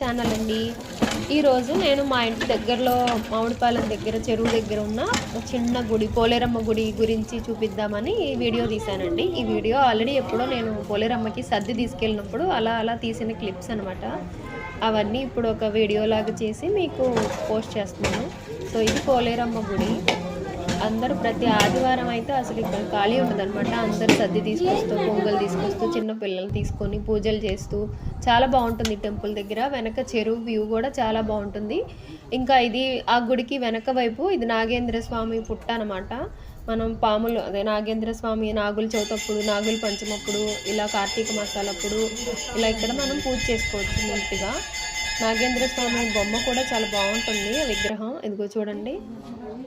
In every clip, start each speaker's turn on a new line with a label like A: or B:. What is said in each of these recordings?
A: Channel అండి. ఈరోజు నేను మా ఇంటి దగ్గరలో మామిడిపాలెం దగ్గర చెరువు దగ్గర ఉన్న చిన్న గుడి పోలేరమ్మ గుడి గురించి చూపిద్దామని ఈ వీడియో తీశానండి. ఈ వీడియో ఆల్రెడీ ఎప్పుడో నేను పోలేరమ్మకి సర్ది తీసుకెళ్ళినప్పుడు అలా తీసిన క్లిప్స్ అనమాట. అవన్నీ ఇప్పుడు ఒక వీడియో లాగా చేసి మీకు పోస్ట్ చేస్తున్నాను. సో ఇది పోలేరమ్మ గుడి. అందరూ ప్రతి ఆదివారం అయితే అసలు ఇక్కడ ఖాళీ ఉండదన్నమాట. అందరూ సద్ది తీసుకొస్తూ పొంగల్ తీసుకొస్తూ చిన్న పిల్లలు తీసుకొని పూజలు చేస్తూ చాలా బాగుంటుంది టెంపుల్ దగ్గర. వెనక చెరువు వ్యూ కూడా చాలా బాగుంటుంది. ఇంకా ఇది ఆ గుడికి వెనక వైపు ఇది నాగేంద్ర స్వామి పుట్ట అనమాట. మనం పాములు అదే నాగేంద్ర స్వామి నాగుల చవితప్పుడు నాగుల పంచమప్పుడు ఇలా కార్తీక మాసాలప్పుడు ఇలా ఇక్కడ మనం పూజ చేసుకోవచ్చు నీట్గా. నాగేంద్ర స్వామి బొమ్మ కూడా చాలా బాగుంటుంది విగ్రహం. ఇదిగో చూడండి,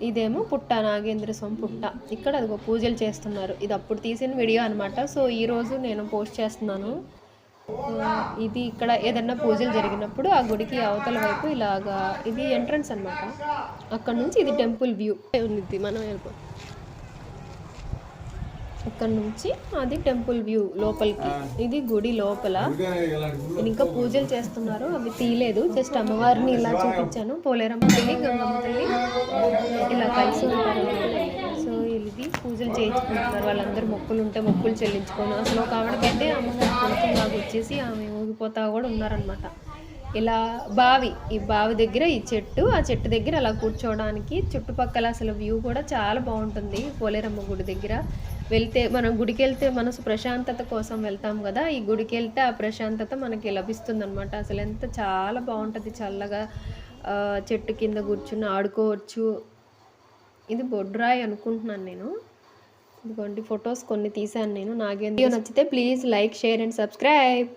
A: ఇదేమో పుట్ట నాగేంద్ర స్వామి పుట్ట. ఇక్కడ అదిగో పూజలు చేస్తున్నారు. ఇది అప్పుడు తీసిన వీడియో అనమాట. సో ఈరోజు నేను పోస్ట్ చేస్తున్నాను. ఇది ఇక్కడ ఏదన్నా పూజలు జరిగినప్పుడు ఆ గుడికి అవతల వైపు ఇలాగా ఇది ఎంట్రన్స్ అనమాట. అక్కడ నుంచి ఇది టెంపుల్ వ్యూ ఉంది. మనం ఇక్కడ నుంచి అది టెంపుల్ వ్యూ లోపలికి. ఇది గుడి లోపల. ఇంకా పూజలు చేస్తున్నారు, అవి తీయలేదు. జస్ట్ అమ్మవారిని ఇలా చూపించాను. పోలేరమ్మ తల్లి గంగమ్మ తల్లి ఇలా కలిసి ఉంటారు. సో ఇది పూజలు చేయించుకుంటున్నారు. వాళ్ళందరూ మొక్కులు ఉంటే మొక్కులు చెల్లించుకొని అసలు ఒక ఆవిడకైతే అమ్మవారి కొంచెం లాగా వచ్చేసి ఆమె ఊగిపోతా కూడా ఉన్నారనమాట. ఇలా బావి, ఈ బావి దగ్గర ఈ చెట్టు, ఆ చెట్టు దగ్గర అలా కూర్చోవడానికి చుట్టుపక్కల అసలు వ్యూ కూడా చాలా బాగుంటుంది. పోలేరమ్మ గుడి దగ్గర వెళ్తే మనం గుడికి వెళ్తే మనసు ప్రశాంతత కోసం వెళ్తాం కదా, ఈ గుడికి వెళ్తే ఆ ప్రశాంతత మనకి లభిస్తుంది అనమాట. అసలు ఎంత చాలా బాగుంటుంది, చల్లగా చెట్టు కింద కూర్చుని ఆడుకోవచ్చు. ఇది బొడ్రాయి అనుకుంటున్నాను నేను. ఇదిగోండి ఫొటోస్ కొన్ని తీశాను నేను. నాగేంద్ర నచ్చితే please like, share and subscribe.